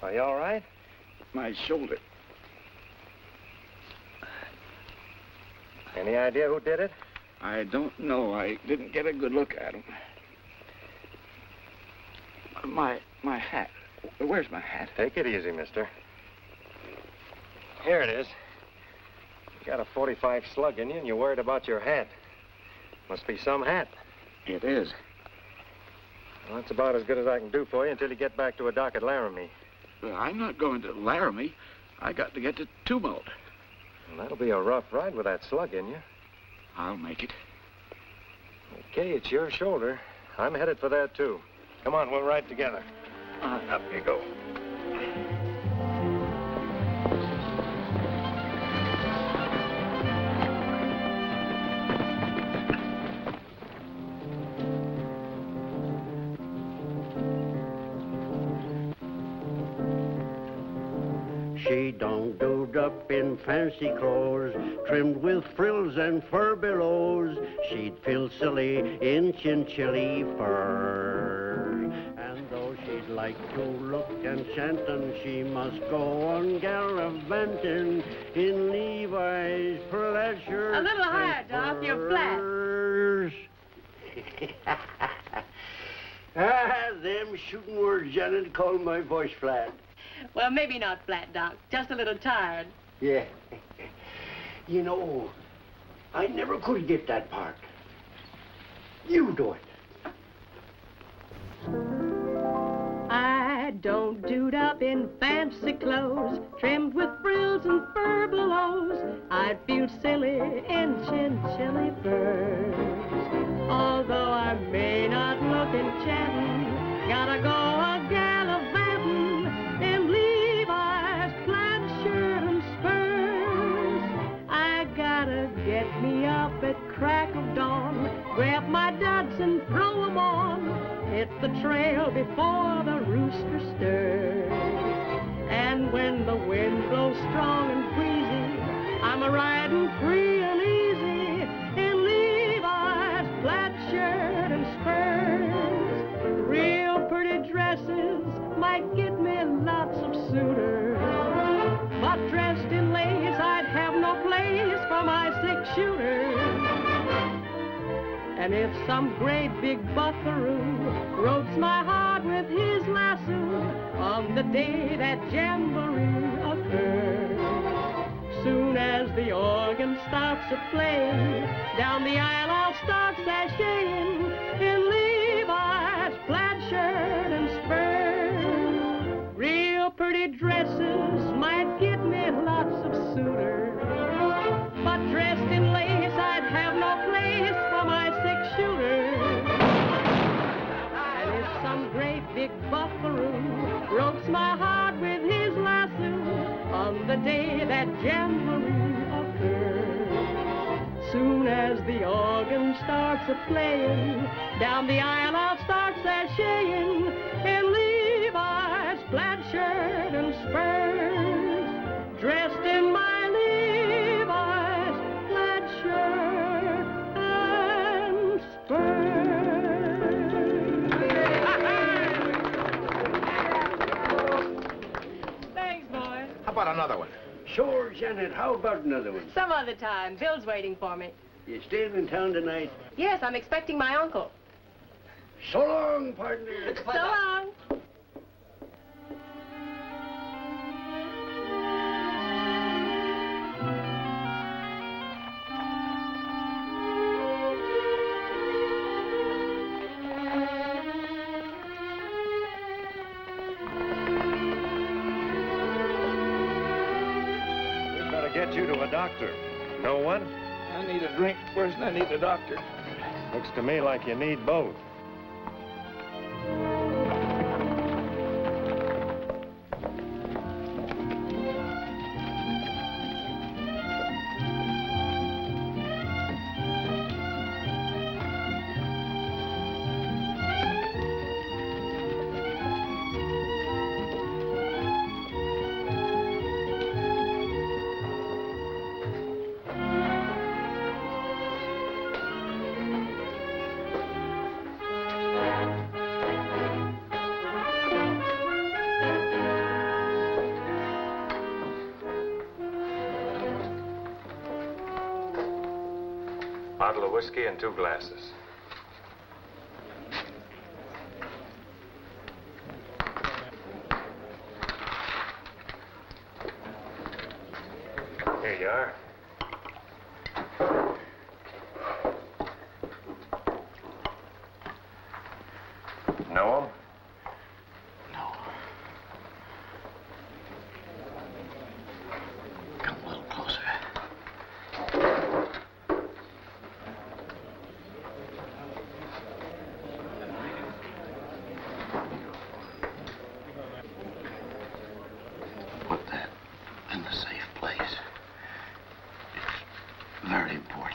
Are you all right? My shoulder. Any idea who did it? I don't know. I didn't get a good look at him. My hat. Where's my hat? Take it easy, mister. Here it is. You got a .45 slug in you, and you're worried about your hat. Must be some hat. It is. Well, that's about as good as I can do for you until you get back to a dock at Laramie. Well, I'm not going to Laramie. I got to get to Tumult. Well, that'll be a rough ride with that slug in you. I'll make it. Okay, it's your shoulder. I'm headed for that, too. Come on, we'll ride together. Up you go. She don't doed up in fancy clothes, trimmed with frills and fur billows. She'd feel silly in chinchilly fur. And though she'd like to look enchantin', she must go on gallivanting in Levi's pleasure. A little higher, Doc. You're flat. Them shooting words, Janet, call my voice flat. Well, maybe not flat, Doc. Just a little tired. Yeah. You know, I never could get that part. You do it. I don't doed up in fancy clothes, trimmed with frills and fur billows. I'd feel silly in chinchilly furs. Although I may not look enchanting, gotta go a gallivanting in Levi's plaid shirt and spurs. I gotta Get me up at crack of dawn, grab my duds and throw 'em on. Hit the trail before the rooster stirs. And when the wind blows strong and breezy, I'm a-riding free and easy in Levi's plaid shirt and spurs. Real pretty dresses might get me lots of suitors, but dressed in lace I'd have no place for my six-shooter. And if some great big buckaroo ropes my heart with his lasso on the day that jamboree occurs, soon as the organ starts to play, down the aisle I'll start sashaying in Levi's plaid shirt and spurs. Real pretty dresses might get me lots of suitors, but dressed in lace I'd have no place for my six-shooter. And if some great big buckaroo ropes my heart with his lasso on the day that jamboree occurs, soon as the organ starts a-playing, down the aisle I'll start sashaying in Levi's plaid shirt and spurs, dressed in my Levi's plaid shirt and spurs. Thanks, boy. How about another one? Sure, Janet, how about another one? Some other time. Bill's waiting for me. You staying in town tonight? Yes, I'm expecting my uncle. So long, partner. So long. We'd better get you to a doctor. No one? I need a drink first and I need a doctor. Looks to me like you need both. Bottle of whiskey and 2 glasses. Here you are. Know him? No. Come a little closer. Put that in the safe place. It's very important.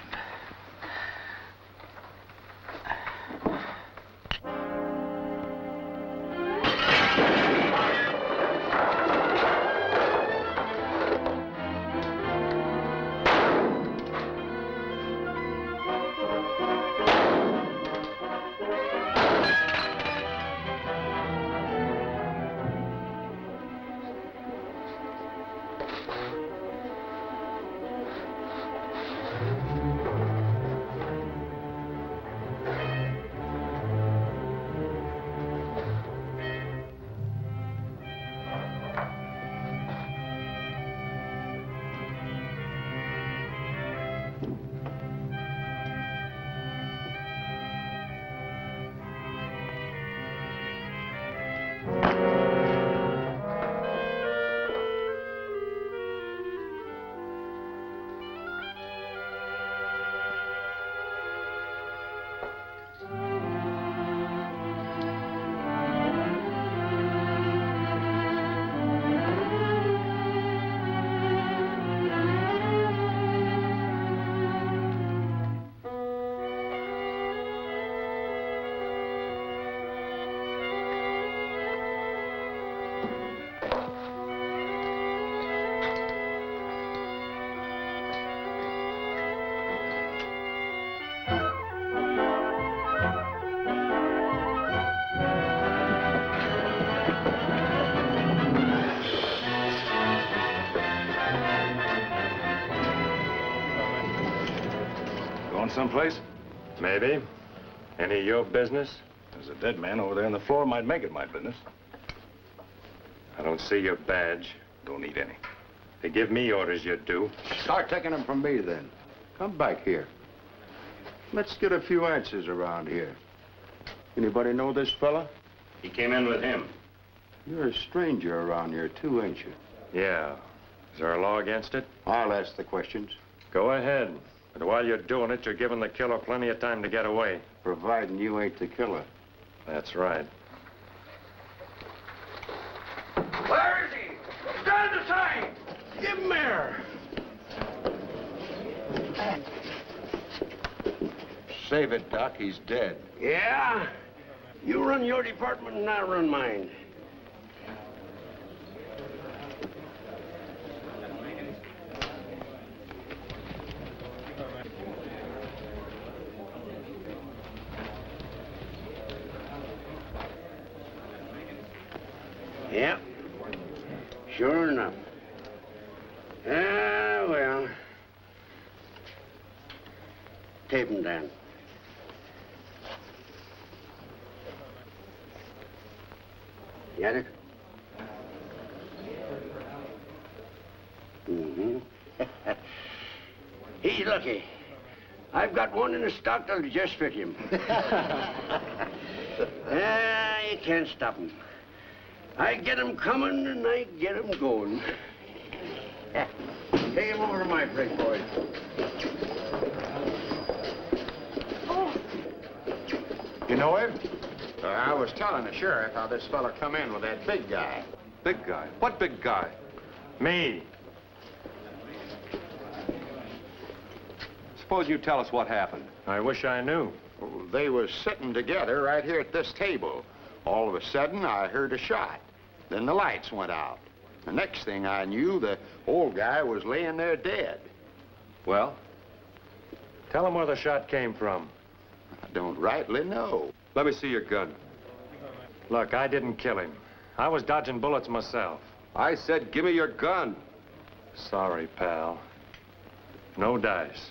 Going someplace? Maybe. Any of your business? There's a dead man over there on the floor. Might make it my business. I don't see your badge. Don't need any. They give me orders, you do. Start taking them from me, then. Come back here. Let's get a few answers around here. Anybody know this fella? He came in with him. You're a stranger around here, too, ain't you? Yeah. Is there a law against it? I'll ask the questions, Go ahead. But while you're doing it, you're giving the killer plenty of time to get away. providing you ain't the killer. That's right. Where is he? Stand aside! Give him air. Save it, Doc. He's dead. Yeah? You run your department and I'll run mine. Yep. Sure enough. Ah, well. Tape him down. Got it? Mm-hmm. He's lucky. I've got one in the stock that'll just fit him. You can't stop him. I get him coming and I get him going. Take him over to my place, boys. You know him? I was telling the sheriff how this fella come in with that big guy. Big guy? What big guy? Me. Suppose you tell us what happened. I wish I knew. They was sitting together right here at this table. All of a sudden, I heard a shot. Then the lights went out. The next thing I knew, the old guy was laying there dead. Well? Tell him where the shot came from. I don't rightly know. Let me see your gun. Look, I didn't kill him. I was dodging bullets myself. I said, give me your gun. Sorry, pal. No dice.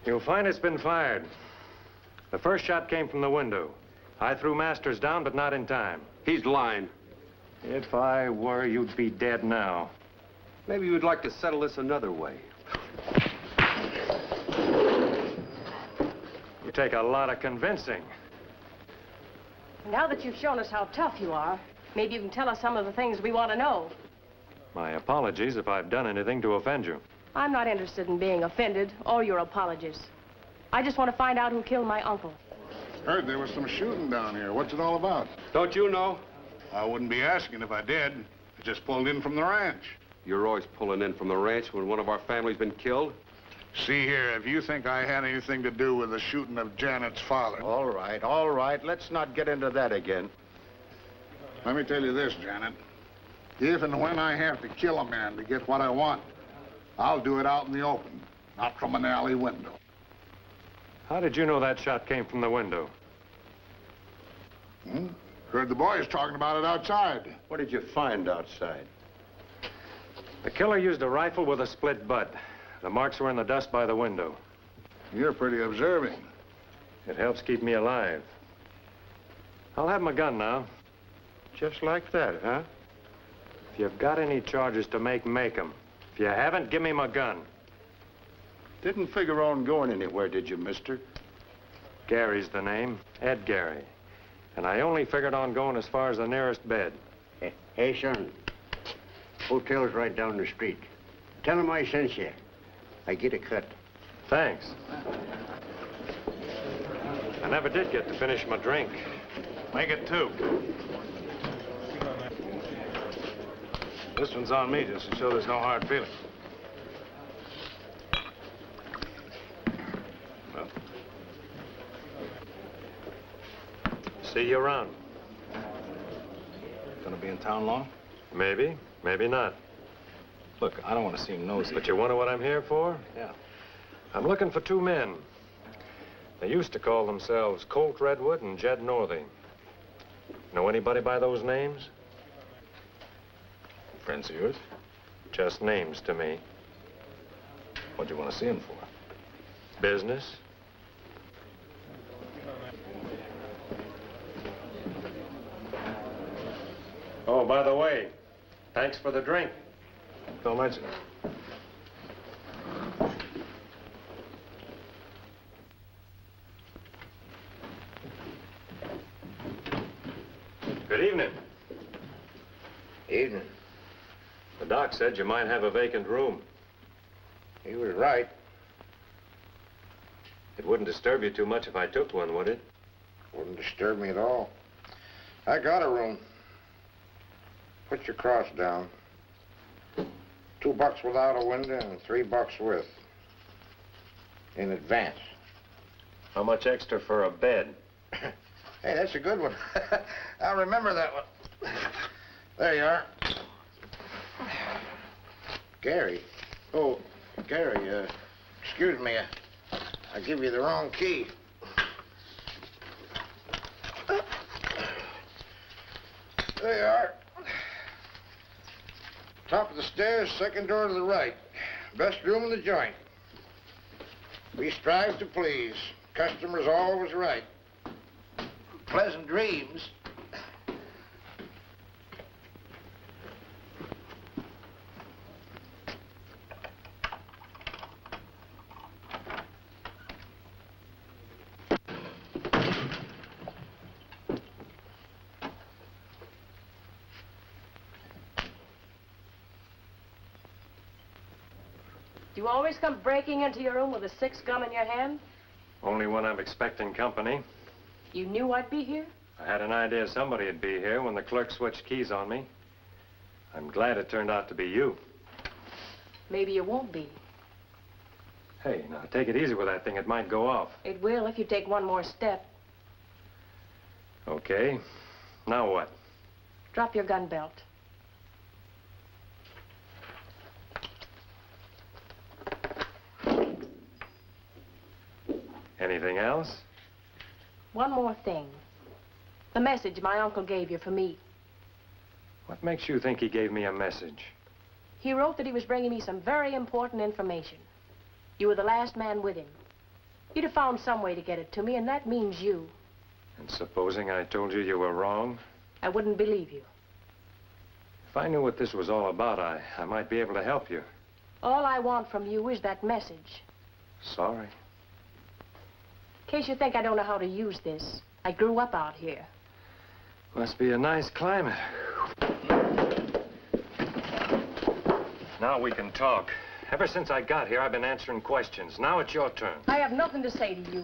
You'll find it's been fired. The first shot came from the window. I threw Masters down, but not in time. He's lying. If I were, you'd be dead now. Maybe you'd like to settle this another way. You take a lot of convincing. Now that you've shown us how tough you are, maybe you can tell us some of the things we want to know. My apologies if I've done anything to offend you. I'm not interested in being offended or your apologies. I just want to find out who killed my uncle. Heard there was some shooting down here. What's it all about? Don't you know? I wouldn't be asking if I did. I just pulled in from the ranch. You're always pulling in from the ranch when one of our family's been killed. See here, if you think I had anything to do with the shooting of Janet's father... All right. Let's not get into that again. Let me tell you this, Janet. If and when I have to kill a man to get what I want, I'll do it out in the open, not from an alley window. How did you know that shot came from the window? Heard the boys talking about it outside. What did you find outside? The killer used a rifle with a split butt. The marks were in the dust by the window. You're pretty observing. It helps keep me alive. I'll have my gun now. Just like that, huh? If you've got any charges to make 'em. If you haven't, give me my gun. Didn't figure on going anywhere, did you, mister? Gary's the name, Ed Gary. And I only figured on going as far as the nearest bed. Hey, son. Hotel's right down the street. Tell him I sent you. I get a cut. Thanks. I never did get to finish my drink. Make it 2. This one's on me, just to show there's no hard feelings. Well. See you around. Gonna be in town long? Maybe, maybe not. Look, I don't want to seem nosy. But you wonder what I'm here for? Yeah. I'm looking for 2 men. They used to call themselves Colt Redwood and Jed Northey. Know anybody by those names? Friends of yours? Just names to me. What do you want to see him for? Business? Oh, by the way, thanks for the drink. Don't mention it. Good evening. Evening. The doc said you might have a vacant room. He was right. It wouldn't disturb you too much if I took one, would it? Wouldn't disturb me at all. I got a room. Put your cross down. $2 without a window and $3 with. In advance. How much extra for a bed? Hey, that's a good one. I'll remember that one. There you are. Gary. Oh, Gary, excuse me. I give you the wrong key. There you are. Top of the stairs, second door to the right. Best room in the joint. We strive to please. Customer's always right. Pleasant dreams. Do you always come breaking into your room with a 6-gun in your hand? Only when I'm expecting company. You knew I'd be here? I had an idea somebody'd be here when the clerk switched keys on me. I'm glad it turned out to be you. Maybe you won't be. Hey, now take it easy with that thing. It might go off. It will if you take one more step. Okay. Now what? Drop your gun belt. Anything else? One more thing. The message my uncle gave you for me. What makes you think he gave me a message? He wrote that he was bringing me some very important information. You were the last man with him. He'd have found some way to get it to me, and that means you. And supposing I told you you were wrong? I wouldn't believe you. If I knew what this was all about, I might be able to help you. All I want from you is that message. Sorry. In case you think I don't know how to use this, I grew up out here. Must be a nice climate. Now we can talk. Ever since I got here, I've been answering questions. Now it's your turn. I have nothing to say to you.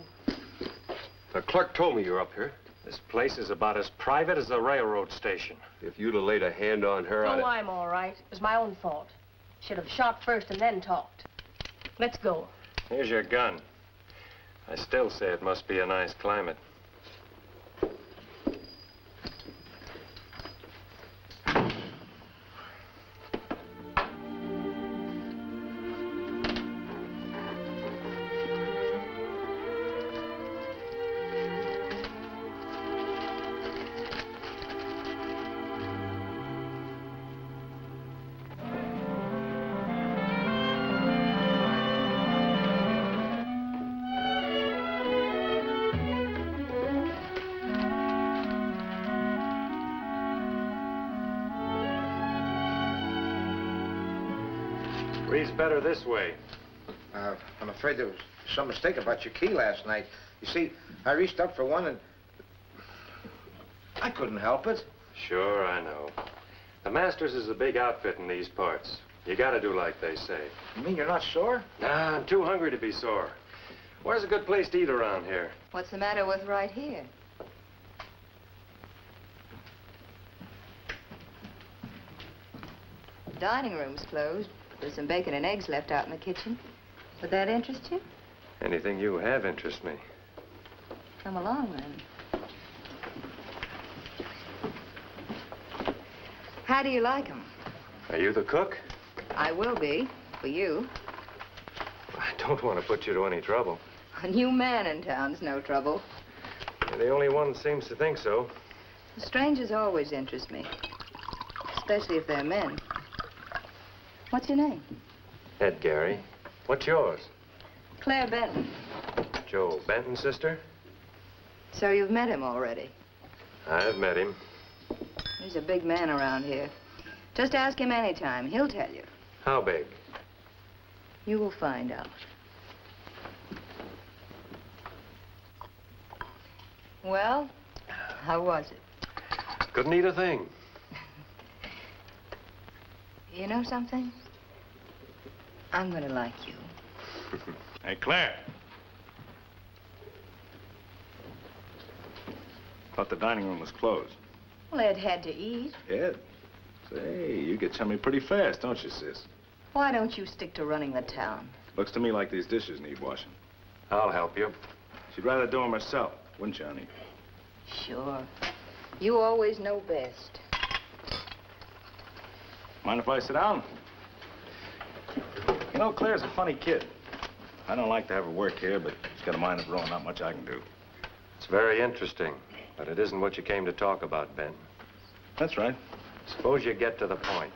The clerk told me you were up here. This place is about as private as the railroad station. If you'd have laid a hand on her, Oh, I'm all right. It was my own fault. Should have shot first and then talked. Let's go. Here's your gun. I still say it must be a nice climate. Reads better this way. I'm afraid there was some mistake about your key last night. You see, I reached up for one and I couldn't help it. Sure, I know. The Masters is a big outfit in these parts. You gotta do like they say. You mean you're not sore? Nah, I'm too hungry to be sore. Where's a good place to eat around here? What's the matter with right here? The dining room's closed. There's some bacon and eggs left out in the kitchen. Would that interest you? Anything you have interests me. Come along, then. How do you like 'em? Are you the cook? I will be, for you. I don't want to put you to any trouble. A new man in town's no trouble. You're the only one that seems to think so. Strangers always interest me, especially if they're men. What's your name? Ed Gary. What's yours? Claire Benton. Joe Benton's sister? So you've met him already. I've met him. He's a big man around here. Just ask him anytime. He'll tell you. How big? You will find out. Well, how was it? Couldn't eat a thing. You know something? I'm gonna like you. Hey, Claire. Thought the dining room was closed. Well, Ed had to eat. Ed? Say, you get chummy pretty fast, don't you, sis? Why don't you stick to running the town? Looks to me like these dishes need washing. I'll help you. She'd rather do them herself, wouldn't you, honey? Sure. You always know best. Mind if I sit down? You know, Claire's a funny kid. I don't like to have her work here, but she's got a mind of her own. Not much I can do. It's very interesting, but it isn't what you came to talk about, Ben. That's right. Suppose you get to the point.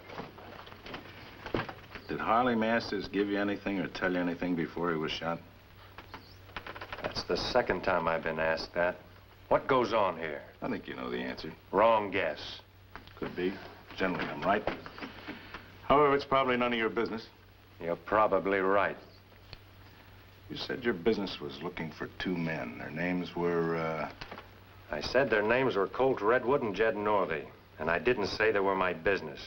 Did Harley Masters give you anything or tell you anything before he was shot? That's the second time I've been asked that. What goes on here? I think you know the answer. Wrong guess. Could be. Generally, I'm right. However, it's probably none of your business. You're probably right. You said your business was looking for two men. Their names were, I said their names were Colt Redwood and Jed Northey, and I didn't say they were my business.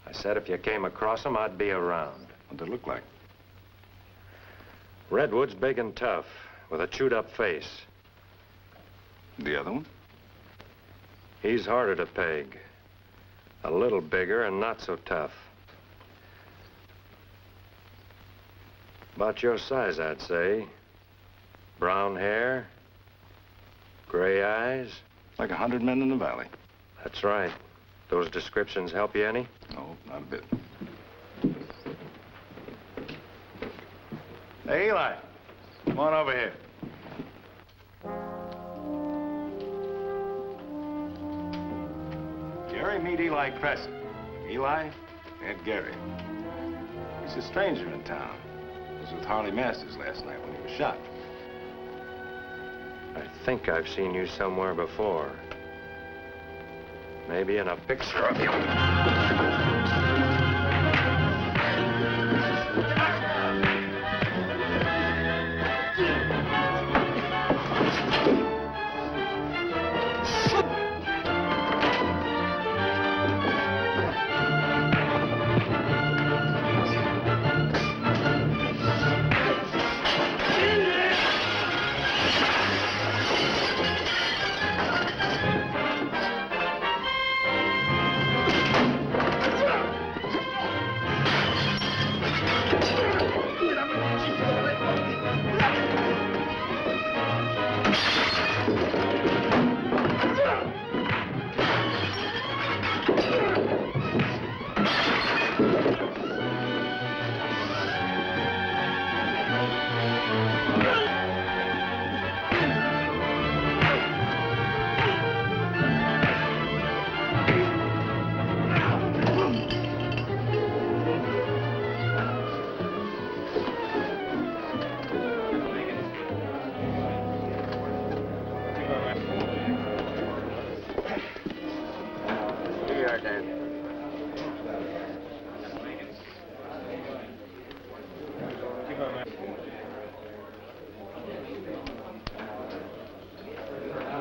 I said if you came across them, I'd be around. What'd they look like? Redwood's big and tough, with a chewed-up face. The other one? He's harder to peg. A little bigger and not so tough. About your size, I'd say. Brown hair, gray eyes. Like 100 men in the valley. That's right. Those descriptions help you any? No, not a bit. Hey, Eli. Come on over here. Gary, meet Eli Crescent. Eli, Ed Gary. He's a stranger in town. He was with Harley Masters last night when he was shot. I think I've seen you somewhere before. Maybe in a picture of you.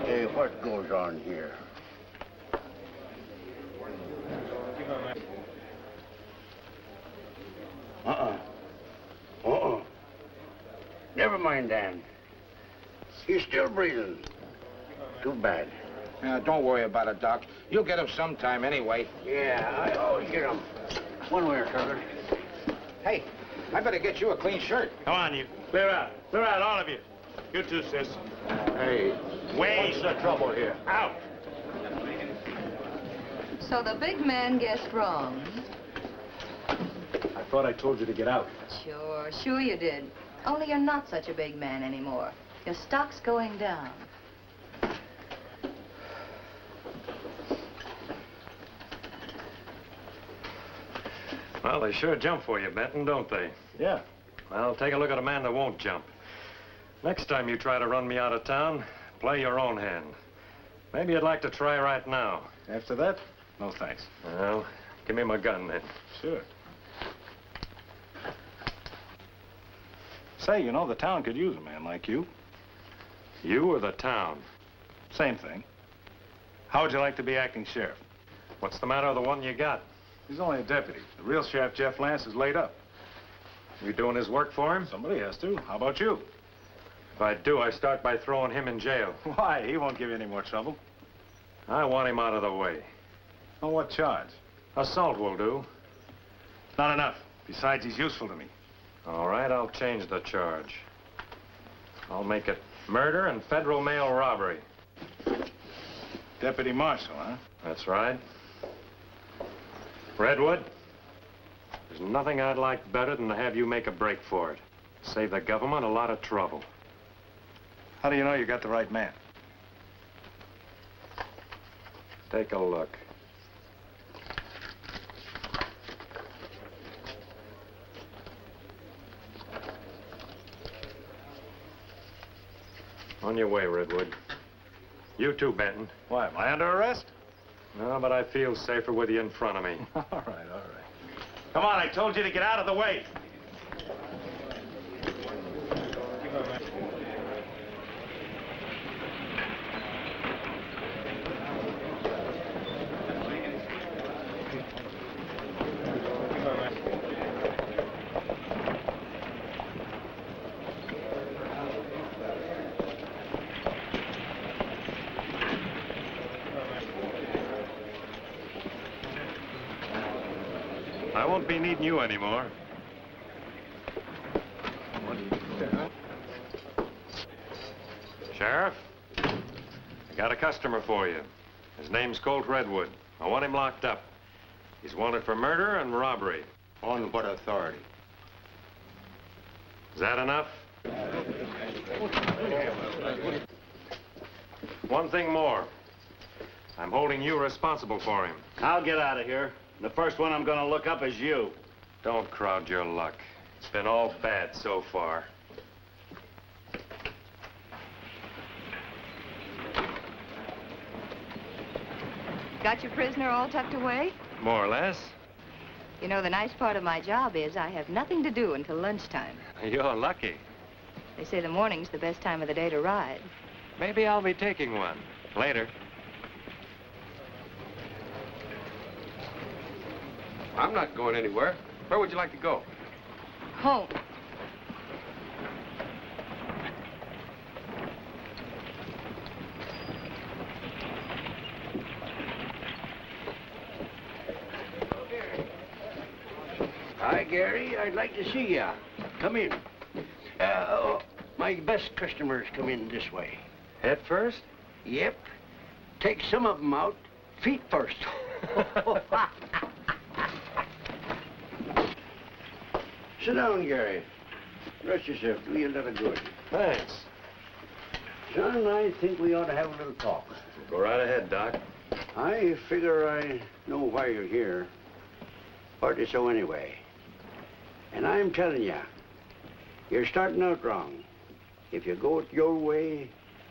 Hey, what goes on here? Never mind, Dan. He's still breathing. Too bad. Don't worry about it, Doc. You'll get him sometime anyway. Yeah, I always get him. One way or another. Hey, I better get you a clean shirt. Come on, you. Clear out. Clear out, all of you. You too, sis. Hey, Wait. what's the trouble here? Out. So the big man guessed wrong. I thought I told you to get out. Sure you did. Only you're not such a big man anymore. Your stock's going down. Well, they sure jump for you, Benton, don't they? Yeah. Well, take a look at a man that won't jump. Next time you try to run me out of town, play your own hand. Maybe you'd like to try right now. After that, no thanks. Well, give me my gun, then. Sure. Say, you know, the town could use a man like you. You or the town? Same thing. How would you like to be acting sheriff? What's the matter with the one you got? He's only a deputy. The real sheriff, Jeff Lance, is laid up. You doing his work for him? Somebody has to. How about you? If I do, I start by throwing him in jail. Why? He won't give you any more trouble. I want him out of the way. On what charge? Assault will do. Not enough. Besides, he's useful to me. All right, I'll change the charge. I'll make it murder and federal mail robbery. Deputy Marshal, huh? That's right. Redwood, there's nothing I'd like better than to have you make a break for it. Save the government a lot of trouble. How do you know you got the right man? Take a look. On your way, Redwood. You too, Benton. Why, am I under arrest? No, but I feel safer with you in front of me. All right, all right. Come on, I told you to get out of the way. I won't be needing you anymore. Sheriff, I got a customer for you. His name's Colt Redwood. I want him locked up. He's wanted for murder and robbery. On what authority? Is that enough? One thing more. I'm holding you responsible for him. I'll get out of here. The first one I'm gonna look up is you. Don't crowd your luck. It's been all bad so far. Got your prisoner all tucked away? More or less. You know, the nice part of my job is I have nothing to do until lunchtime. You're lucky. They say the morning's the best time of the day to ride. Maybe I'll be taking one. Later. I'm not going anywhere. Where would you like to go? Home. Hi, Gary. I'd like to see ya. Come in. My best customers come in this way. Head first? Yep. Take some of them out. Feet first. Sit down, Gary. Rest yourself. Do you a lot of good. Thanks. Son, I think we ought to have a little talk. Go right ahead, Doc. I figure I know why you're here. Partly so anyway. And I'm telling you, you're starting out wrong. If you go it your way,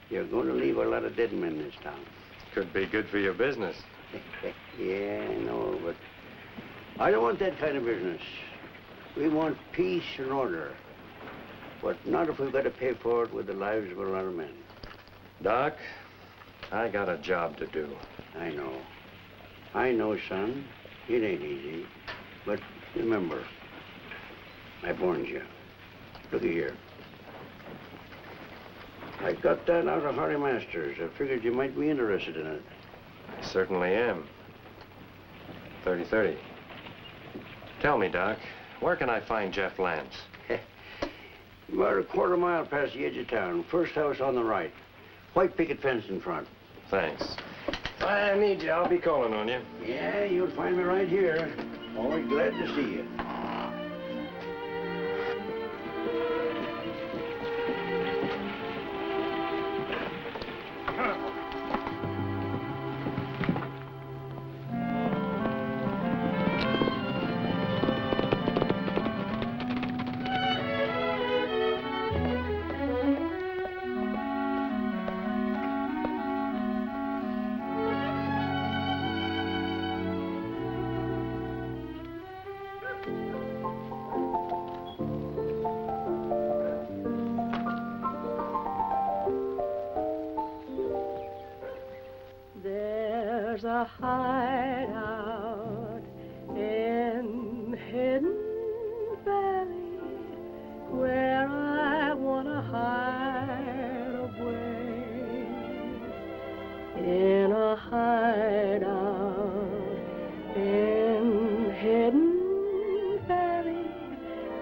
you're going to leave a lot of dead men in this town. Could be good for your business. Yeah, I know, but I don't want that kind of business. We want peace and order, but not if we've got to pay for it with the lives of a lot of men. Doc, I got a job to do. I know. I know, son. It ain't easy. But remember, I warned you. Looky here. I got that out of Harry Masters. I figured you might be interested in it. I certainly am. 30-30. Tell me, Doc, where can I find Jeff Lance? About a quarter mile past the edge of town. First house on the right. White picket fence in front. Thanks. If I need you, I'll be calling on you. Yeah, you'll find me right here. Always glad to see you. There's a hideout in Hidden Valley where I want to hide away. In a hideout in Hidden Valley,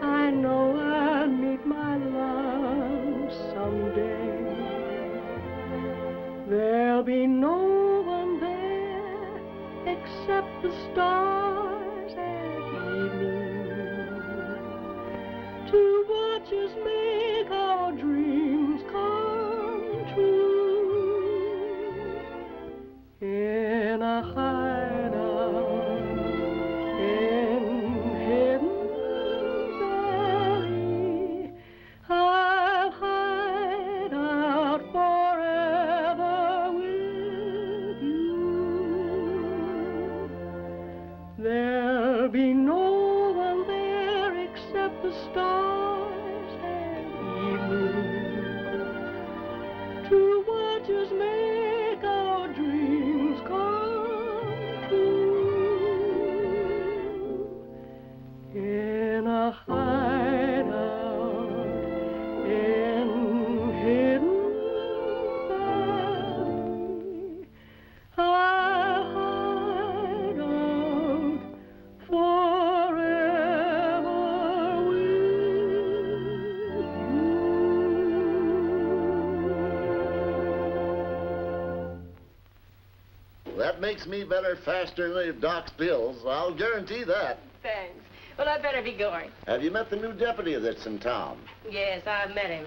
I know I'll meet my love someday. There'll be no one there except the stars at evening to watch us make our dreams come true. In a hideout in Hidden Valley, I'll hide out forever with you. There'll be no one there except the stars at evening to watch us make our dreams come true. In a hideout in Hidden Valley, I'll hide out forever with you. That makes me better faster than Doc's pills. I'll guarantee that. Thanks. Well, I'd better be going. Have you met the new deputy that's in town? Yes, I've met him.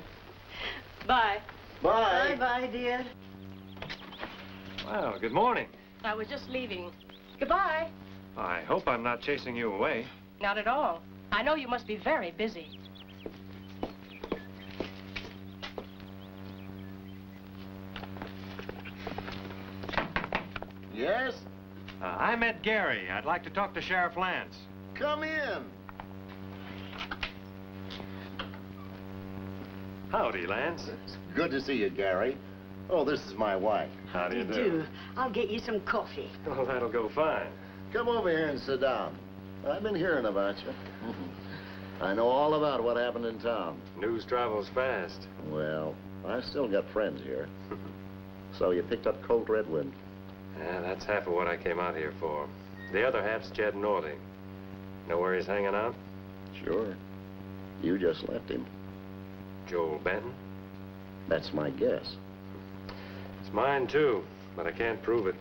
Bye. Bye. Bye, dear. Well, good morning. I was just leaving. Goodbye. I hope I'm not chasing you away. Not at all. I know you must be very busy. Yes? I met Gary. I'd like to talk to Sheriff Lance. Come in. Howdy, Lance. It's good to see you, Gary. Oh, this is my wife. How do you do? I'll get you some coffee. Oh, that'll go fine. Come over here and sit down. I've been hearing about you. I know all about what happened in town. News travels fast. Well, I still got friends here. So you picked up Colt Redwood. Yeah, that's half of what I came out here for. The other half's Jed Northey. Know where he's hanging out? Sure. You just left him. Joel Benton? That's my guess. It's mine, too, but I can't prove it.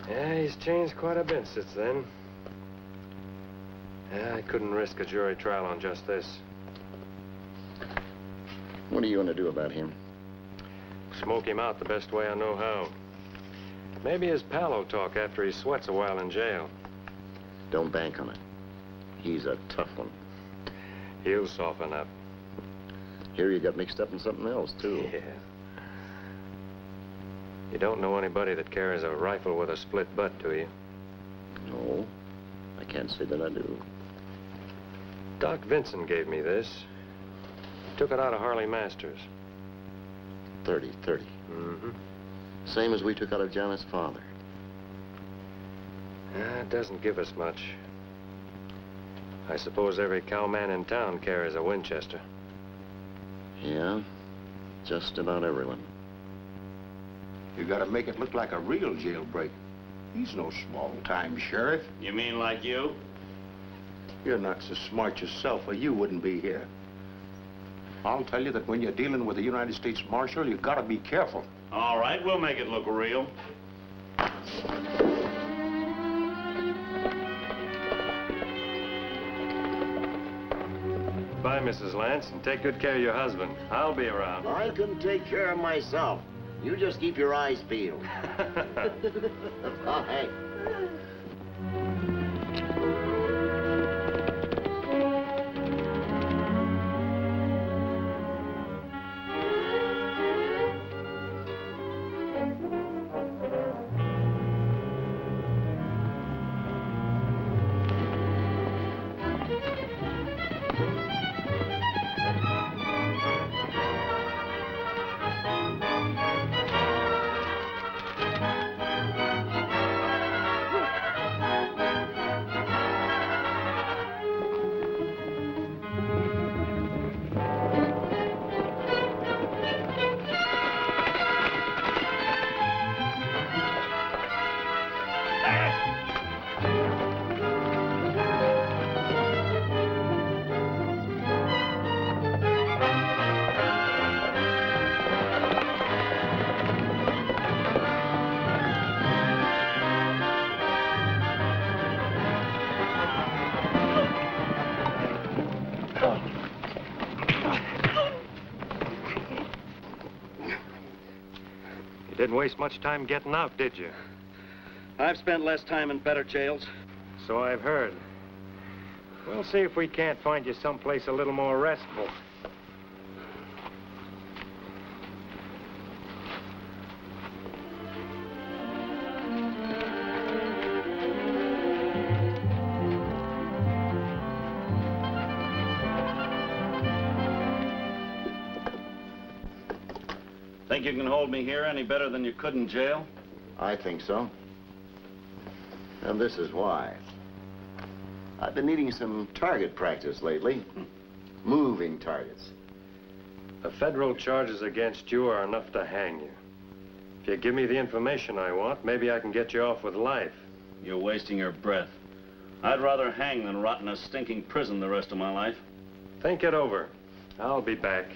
Yeah, he's changed quite a bit since then. Yeah, I couldn't risk a jury trial on just this. What are you going to do about him? Smoke him out the best way I know how. Maybe his pal will talk after he sweats a while in jail. Don't bank on it. He's a tough one. He'll soften up. Here you got mixed up in something else, too. Yeah. You don't know anybody that carries a rifle with a split butt, do you? No, I can't say that I do. Doc Vincent gave me this. Took it out of Harley Masters. 30. Mm-hmm. Same as we took out of Janet's father. It doesn't give us much. I suppose every cowman in town carries a Winchester. Yeah, just about everyone. You gotta make it look like a real jailbreak. He's no small-time sheriff. You mean like you? You're not so smart yourself, or you wouldn't be here. I'll tell you that when you're dealing with the United States Marshal, you gotta be careful. All right, we'll make it look real. Bye, Mrs. Lance, and take good care of your husband. I'll be around. I can take care of myself. You just keep your eyes peeled. Bye. didn't waste much time getting out, did you? I've spent less time in better jails. So I've heard. We'll see if we can't find you someplace a little more restful. Think you can hold me here any better than you could in jail? I think so. And this is why. I've been needing some target practice lately. Moving targets. The federal charges against you are enough to hang you. If you give me the information I want, maybe I can get you off with life. You're wasting your breath. I'd rather hang than rot in a stinking prison the rest of my life. Think it over. I'll be back.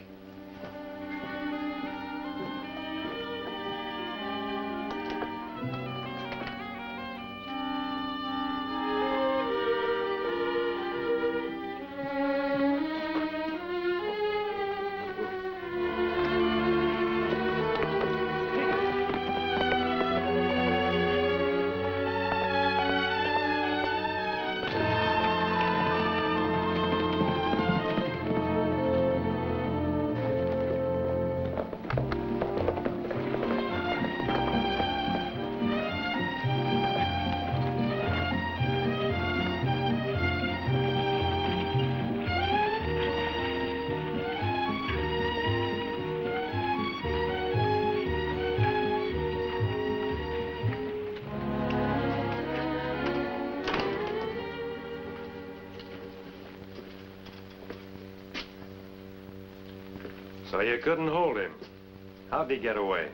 So you couldn't hold him. How'd he get away?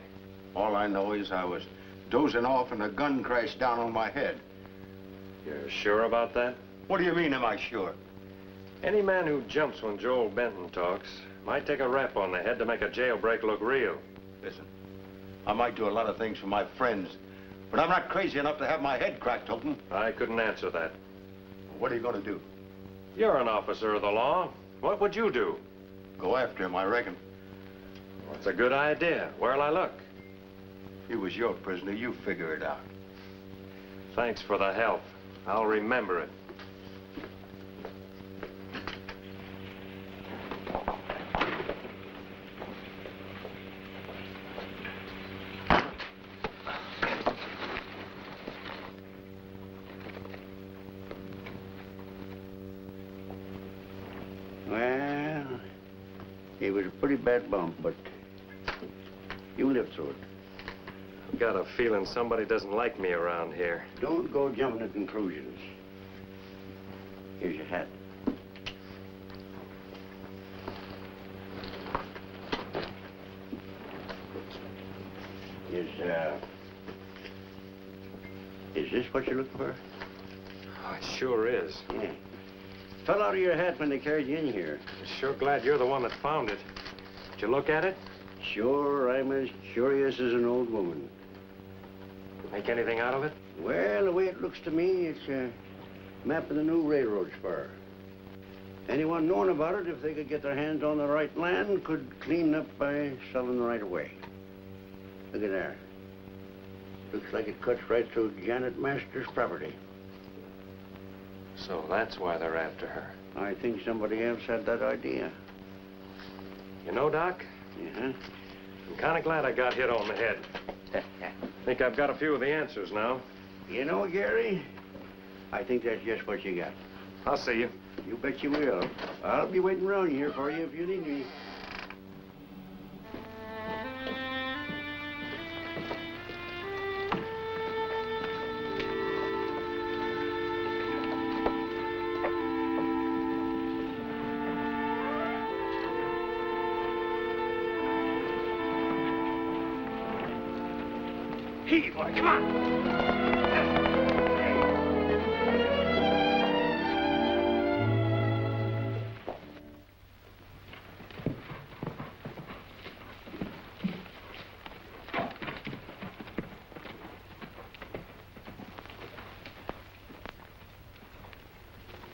All I know is I was dozing off and a gun crashed down on my head. You're sure about that? What do you mean, am I sure? Any man who jumps when Joel Benton talks might take a rap on the head to make a jailbreak look real. Listen, I might do a lot of things for my friends, but I'm not crazy enough to have my head cracked open. I couldn't answer that. What are you going to do? You're an officer of the law. What would you do? Go after him, I reckon. That's a good idea. Where'll I look? He was your prisoner. You figure it out. Thanks for the help. I'll remember it. Well, it was a pretty bad bump, but you lived through it. I've got a feeling somebody doesn't like me around here. Don't go jumping to conclusions. Here's your hat. Is this what you're looking for? Oh, it sure is. Yeah. Fell out of your hat when they carried you in here. Sure glad you're the one that found it. Did you look at it? Sure, I'm as curious as an old woman. Make anything out of it? Well, the way it looks to me, it's a map of the new railroad spur. Anyone knowing about it, if they could get their hands on the right land, could clean up by selling the right away. Look at there. Looks like it cuts right through Janet Masters' property. So that's why they're after her. I think somebody else had that idea. You know, Doc? Yeah? I'm kind of glad I got hit on the head. Think I've got a few of the answers now. You know, Gary, I think that's just what you got. I'll see you. You bet you will. I'll be waiting around here for you if you need me. Hey, boy, come on.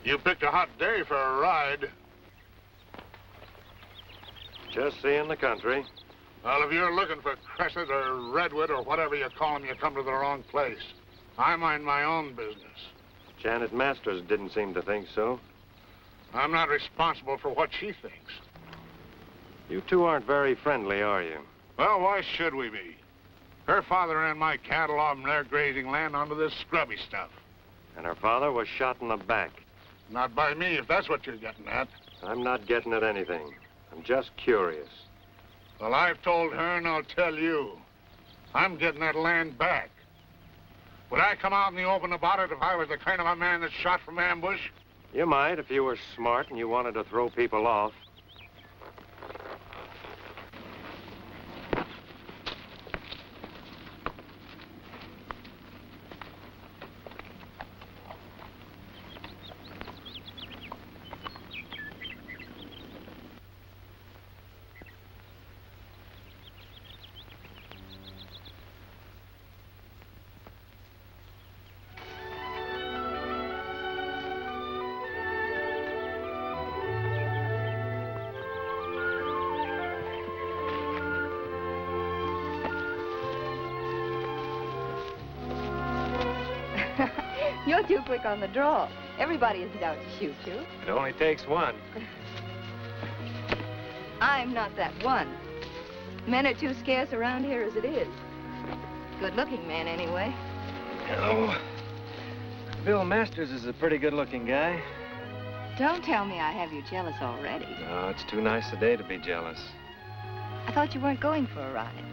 You picked a hot day for a ride. Just seeing the country. Well, if you're looking for Crescent or Redwood or whatever you call them, you come to the wrong place. I mind my own business. Janet Masters didn't seem to think so. I'm not responsible for what she thinks. You two aren't very friendly, are you? Well, why should we be? Her father ran my cattle off from their grazing land onto this scrubby stuff. And her father was shot in the back. Not by me, if that's what you're getting at. I'm not getting at anything. I'm just curious. Well, I've told her and I'll tell you. I'm getting that land back. Would I come out in the open about it if I was the kind of a man that's shot from ambush? You might if you were smart and you wanted to throw people off. You're too quick on the draw. Everybody isn't out to shoot you. It only takes one. I'm not that one. Men are too scarce around here as it is. Good-looking man, anyway. Hello. Bill Masters is a pretty good-looking guy. Don't tell me I have you jealous already. No, it's too nice a day to be jealous. I thought you weren't going for a ride.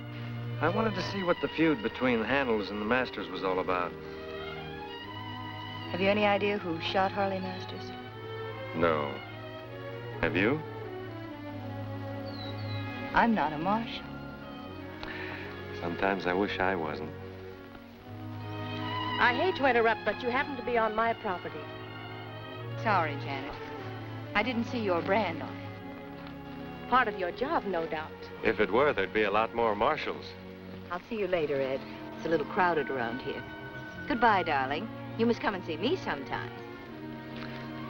I wanted to see what the feud between the Handles and the Masters was all about. Have you any idea who shot Harley Masters? No. Have you? I'm not a marshal. Sometimes I wish I wasn't. I hate to interrupt, but you happen to be on my property. Sorry, Janet. I didn't see your brand on it. Part of your job, no doubt. If it were, there'd be a lot more Marshals. I'll see you later, Ed. It's a little crowded around here. Goodbye, darling. You must come and see me sometime.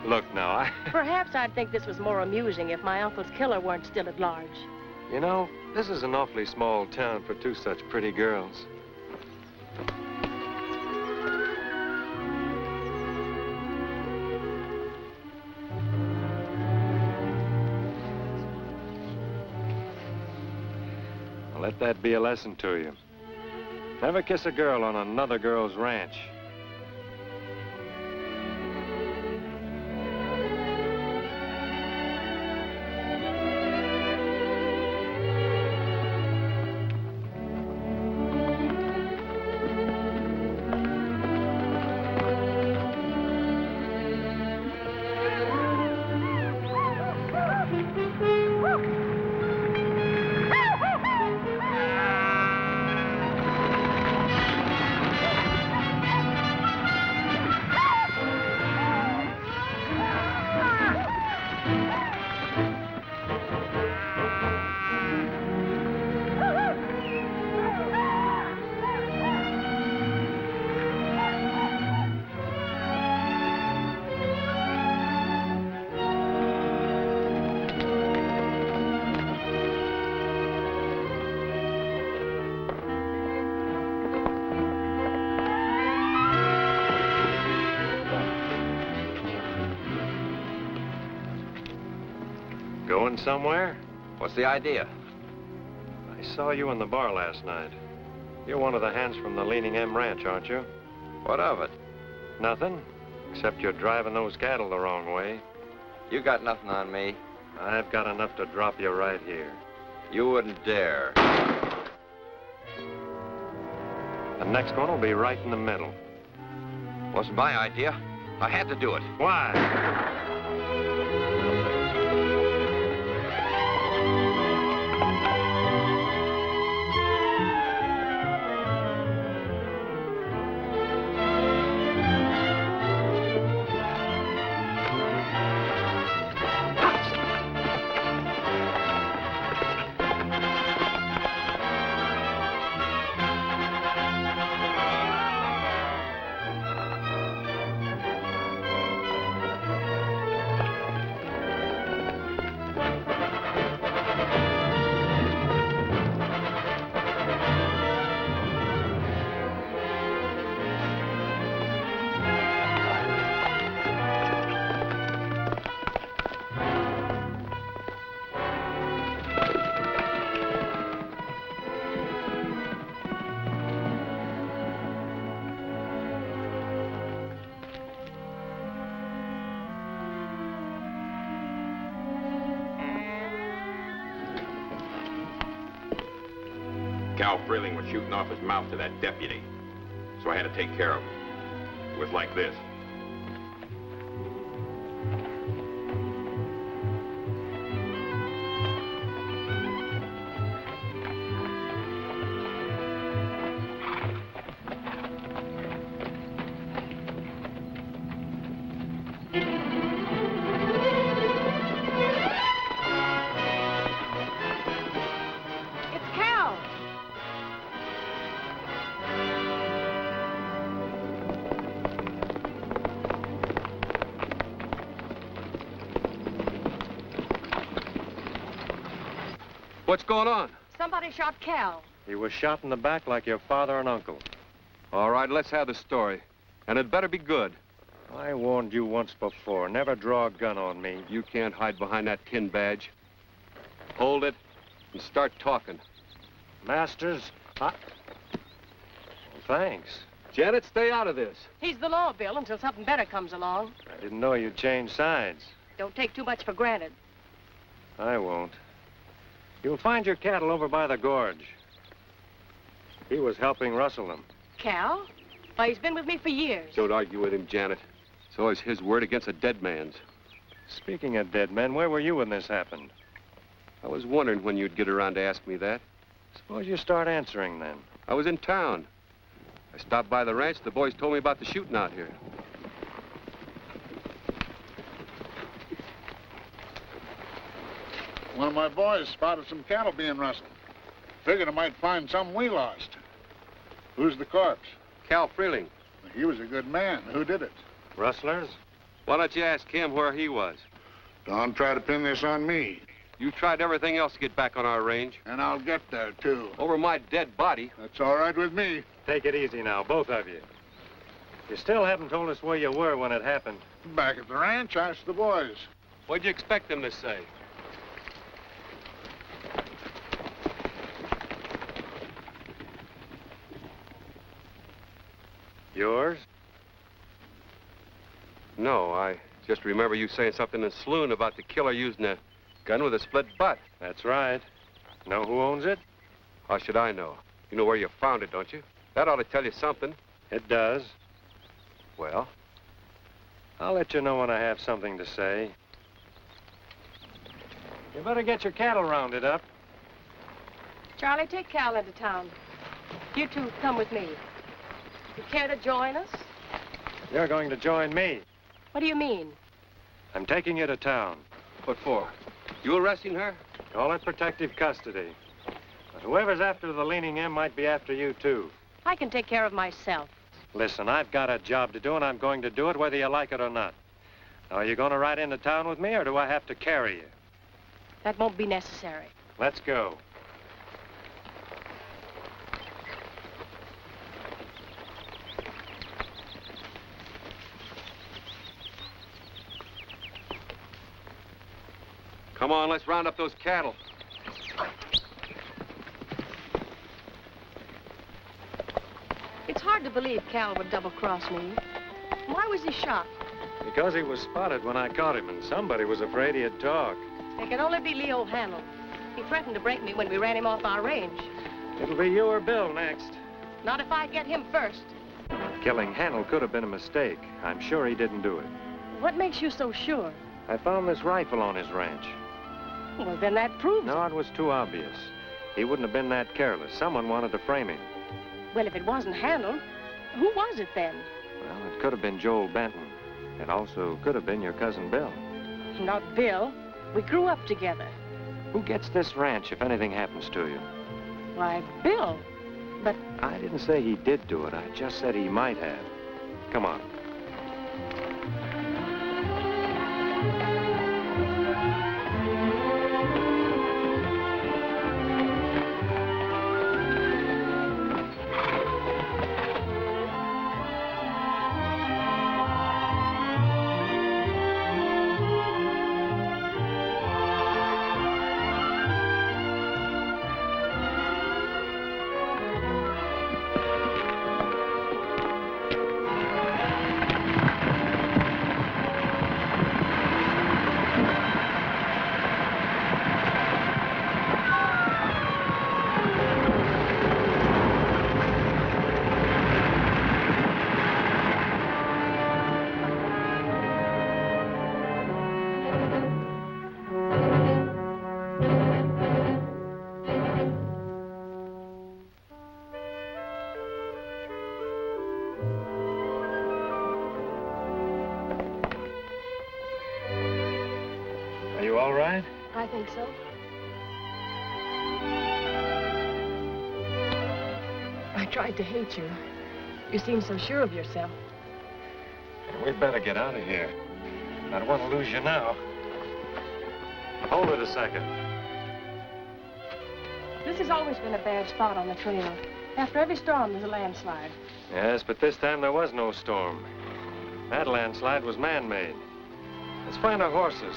Look now, Perhaps I'd think this was more amusing if my uncle's killer weren't still at large. You know, this is an awfully small town for two such pretty girls. Well, let that be a lesson to you. Never kiss a girl on another girl's ranch. Going somewhere? What's the idea? I saw you in the bar last night. You're one of the hands from the Leaning M Ranch, aren't you? What of it? Nothing, except you're driving those cattle the wrong way. You got nothing on me. I've got enough to drop you right here. You wouldn't dare. The next one will be right in the middle. Wasn't my idea. I had to do it. Why? Cal Freeling was shooting off his mouth to that deputy, so I had to take care of him. It was like this. What's going on? Somebody shot Cal. He was shot in the back like your father and uncle. All right, let's have the story. And it better be good. I warned you once before. Never draw a gun on me. You can't hide behind that tin badge. Hold it and start talking. Masters, Well, thanks. Janet, stay out of this. He's the law, Bill, until something better comes along. I didn't know you'd change sides. Don't take too much for granted. I won't. You'll find your cattle over by the gorge. He was helping rustle them. Cal? Why, he's been with me for years. Don't argue with him, Janet. It's always his word against a dead man's. Speaking of dead men, where were you when this happened? I was wondering when you'd get around to ask me that. Suppose you start answering then. I was in town. I stopped by the ranch. The boys told me about the shooting out here. One of my boys spotted some cattle being rustled. Figured I might find some we lost. Who's the corpse? Cal Freeling. He was a good man. Who did it? Rustlers? Why don't you ask him where he was? Don't try to pin this on me. You tried everything else to get back on our range. And I'll get there, too. Over my dead body. That's all right with me. Take it easy now, both of you. You still haven't told us where you were when it happened. Back at the ranch, ask the boys. What'd you expect them to say? Yours? No, I just remember you saying something in the saloon about the killer using a gun with a split butt. That's right. Know who owns it? How should I know? You know where you found it, don't you? That ought to tell you something. It does. Well? I'll let you know when I have something to say. You better get your cattle rounded up. Charlie, take Cal into town. You two come with me. You care to join us? You're going to join me. What do you mean? I'm taking you to town. What for? You arresting her? Call it protective custody. But whoever's after the leaning M might be after you, too. I can take care of myself. Listen, I've got a job to do, and I'm going to do it whether you like it or not. Now, are you going to ride into town with me, or do I have to carry you? That won't be necessary. Let's go. Come on, let's round up those cattle. It's hard to believe Cal would double-cross me. Why was he shot? Because he was spotted when I caught him, and somebody was afraid he'd talk. It can only be Leo Handel. He threatened to break me when we ran him off our range. It'll be you or Bill next. Not if I get him first. Killing Handel could have been a mistake. I'm sure he didn't do it. What makes you so sure? I found this rifle on his ranch. Well, then that proves No, it was too obvious. He wouldn't have been that careless. Someone wanted to frame him. Well, if it wasn't Handel, who was it then? Well, it could have been Joel Benton. It also could have been your cousin Bill. Not Bill. We grew up together. Who gets this ranch if anything happens to you? Why, Bill. But I didn't say he did do it. I just said he might have. Come on. all right? I think so. I tried to hate you. You seem so sure of yourself. We'd better get out of here. I don't want to lose you now. Hold it a second. This has always been a bad spot on the trail. After every storm, there's a landslide. Yes, but this time there was no storm. That landslide was man-made. Let's find our horses.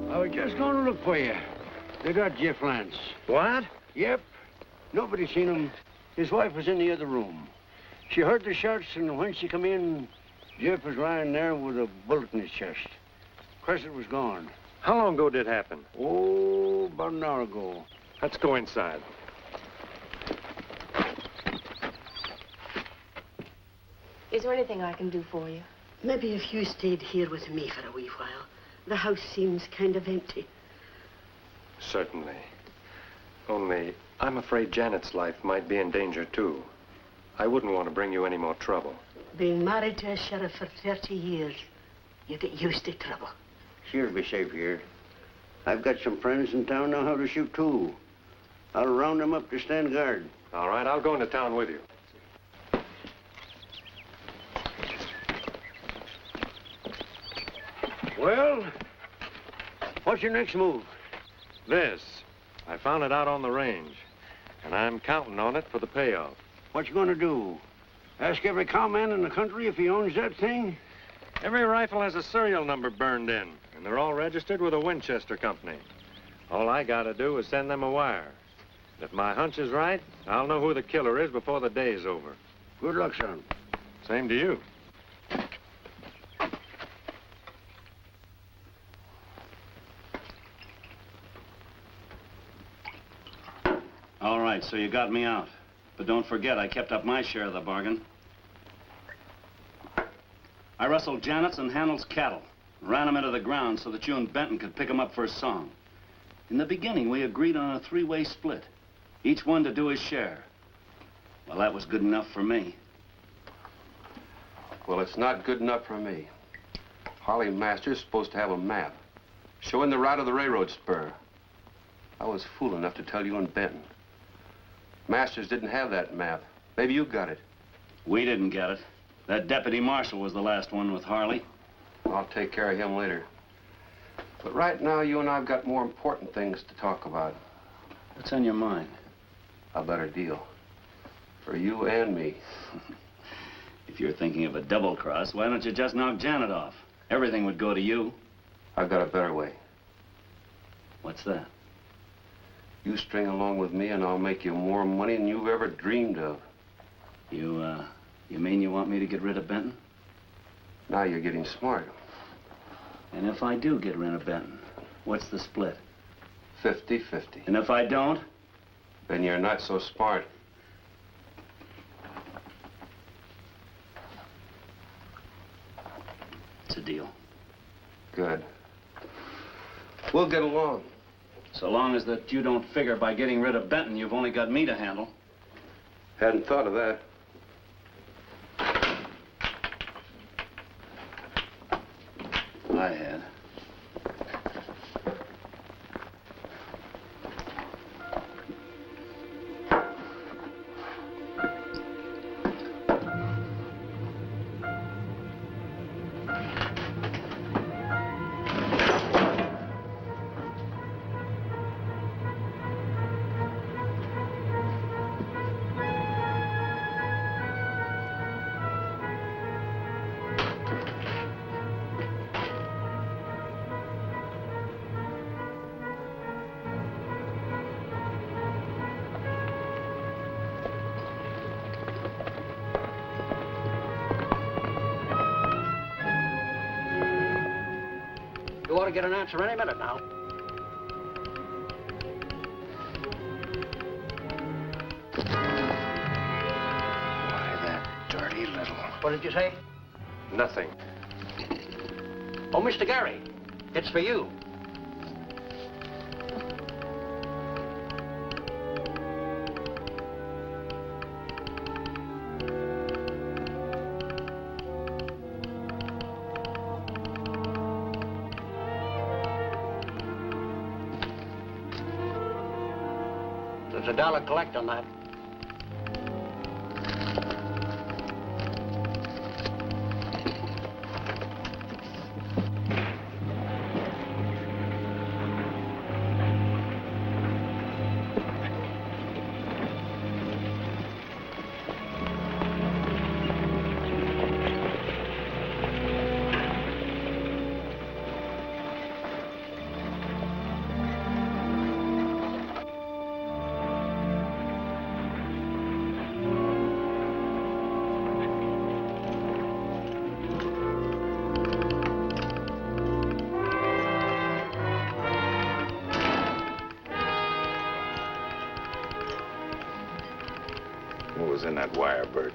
I was just going to look for you. They got Jeff Lance. What? Yep. Nobody seen him. His wife was in the other room. She heard the shots, and when she come in, Jeff was lying there with a bullet in his chest. Crescent was gone. How long ago did it happen? Oh, about an hour ago. Let's go inside. Is there anything I can do for you? Maybe if you stayed here with me for a wee while. The house seems kind of empty. Certainly. Only, I'm afraid Janet's life might be in danger, too. I wouldn't want to bring you any more trouble. Being married to a sheriff for 30 years, you get used to trouble. She'll be safe here. I've got some friends in town know how to shoot, too. I'll round them up to stand guard. All right, I'll go into town with you. Well, what's your next move? This. I found it out on the range, and I'm counting on it for the payoff. What you gonna do? Ask every cowman in the country if he owns that thing? Every rifle has a serial number burned in, and they're all registered with a Winchester company. All I gotta do is send them a wire. If my hunch is right, I'll know who the killer is before the day's over. Good luck, son. Same to you. All right, so you got me out. But don't forget, I kept up my share of the bargain. I rustled Janet's and Handel's cattle, ran them into the ground so that you and Benton could pick them up for a song. In the beginning, we agreed on a three-way split, each one to do his share. Well, that was good enough for me. Well, it's not good enough for me. Harley Masters is supposed to have a map showing the route of the railroad spur. I was fool enough to tell you and Benton. Masters didn't have that map. Maybe you got it. We didn't get it. That deputy marshal was the last one with Harley. I'll take care of him later. But right now, you and I've got more important things to talk about. What's on your mind? A better deal. For you and me. If you're thinking of a double cross, why don't you just knock Janet off? Everything would go to you. I've got a better way. What's that? You string along with me and I'll make you more money than you've ever dreamed of. You mean you want me to get rid of Benton? Now you're getting smart. And if I do get rid of Benton, what's the split? 50-50. And if I don't? Then you're not so smart. It's a deal. Good. We'll get along. So long as that you don't figure by getting rid of Benton, you've only got me to handle. Hadn't thought of that. I had. You ought to get an answer any minute now. Why, that dirty little... What did you say? Nothing. Oh, Mr. Gary, it's for you. There's $1 collect on that. What was in that wire, Bert?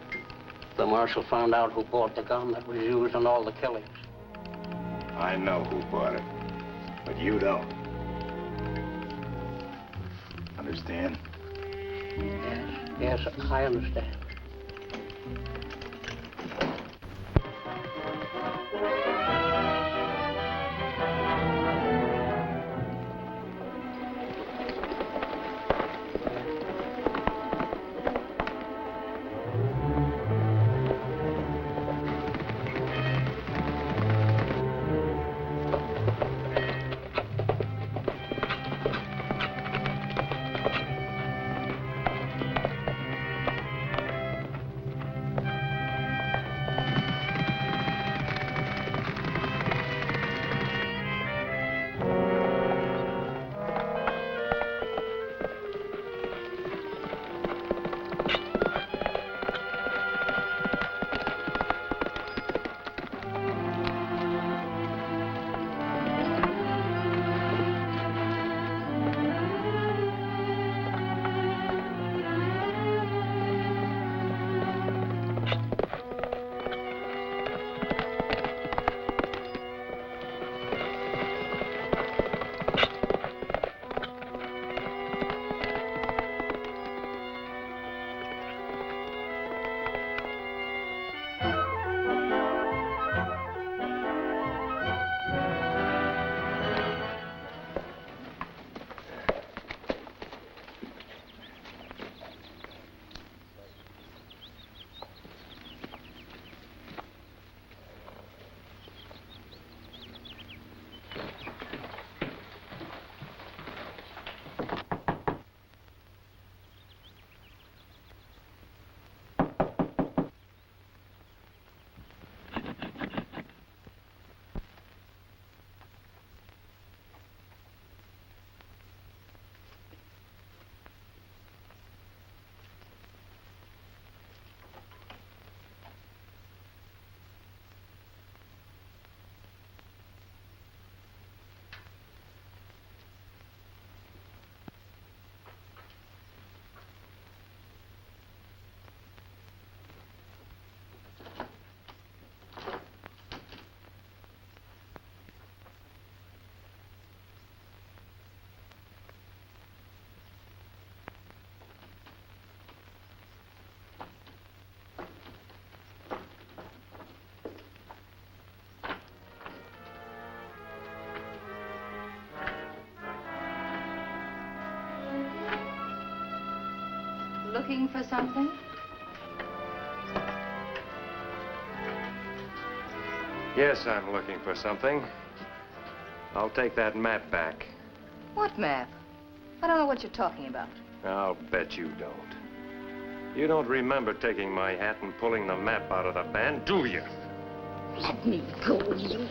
The marshal found out who bought the gun that was used in all the killings. I know who bought it, but you don't. Understand? Yes, I understand. Looking for something? Yes, I'm looking for something. I'll take that map back. What map? I don't know what you're talking about. I'll bet you don't. You don't remember taking my hat and pulling the map out of the band, do you? Let me go, you.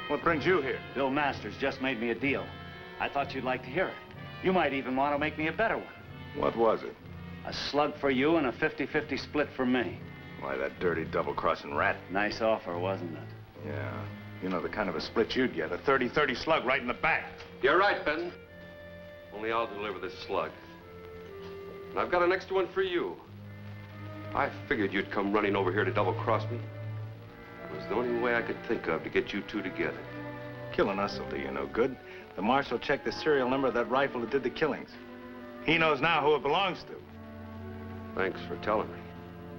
What brings you here? Bill Masters just made me a deal. I thought you'd like to hear it. You might even want to make me a better one. What was it? A slug for you and a 50-50 split for me. Why, that dirty double-crossing rat. Nice offer, wasn't it? Yeah. You know the kind of a split you'd get. A 30-30 slug right in the back. You're right, Benton. Only I'll deliver this slug. And I've got an extra one for you. I figured you'd come running over here to double-cross me. It was the only way I could think of to get you two together. Killing us will do you no good. The Marshal checked the serial number of that rifle that did the killings. He knows now who it belongs to. Thanks for telling me.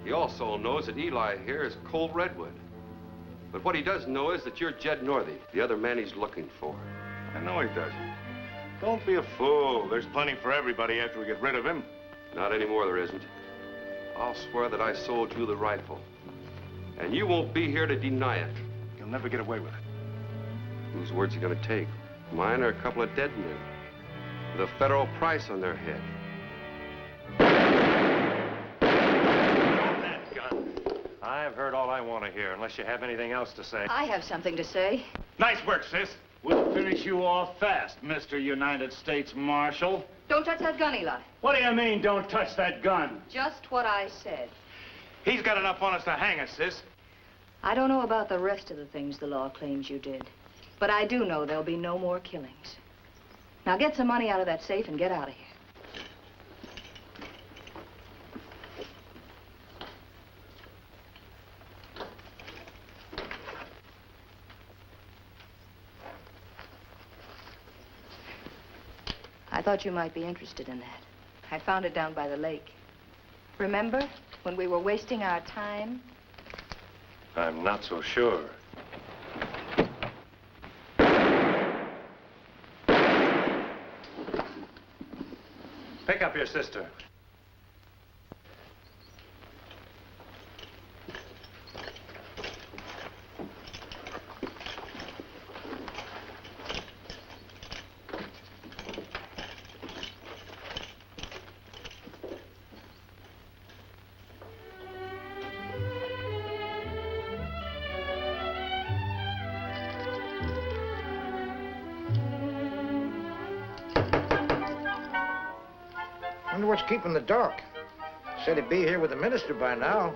He also knows that Eli here is Colt Redwood. But what he doesn't know is that you're Jed Northey, the other man he's looking for. I know he doesn't. Don't be a fool. There's plenty for everybody after we get rid of him. Not anymore, there isn't. I'll swear that I sold you the rifle. And you won't be here to deny it. You'll never get away with it. Whose word's he gonna take? Mine or a couple of dead men? With a federal price on their head. That gun. I've heard all I want to hear, unless you have anything else to say. I have something to say. Nice work, sis. We'll finish you off fast, Mr. United States Marshal. Don't touch that gun, Eli. What do you mean, don't touch that gun? Just what I said. He's got enough on us to hang us, sis. I don't know about the rest of the things the law claims you did, but I do know there'll be no more killings. Now get some money out of that safe and get out of here. I thought you might be interested in that. I found it down by the lake. Remember when we were wasting our time? I'm not so sure. Pick up your sister. Wonder what's keeping the dark. Said he'd be here with the minister by now.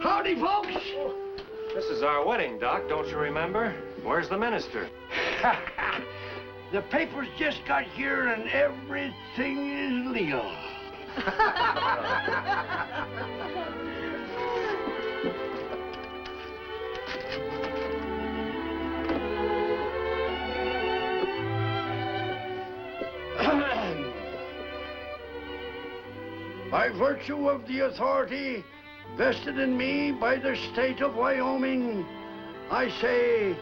Howdy, folks. This is our wedding, Doc. Don't you remember? Where's the minister? The papers just got here and everything is legal. By virtue of the authority vested in me by the state of Wyoming, I say,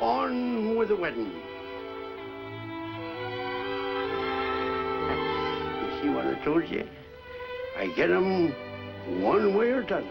on with the wedding. You see what I told you? I get 'em one way or t'other.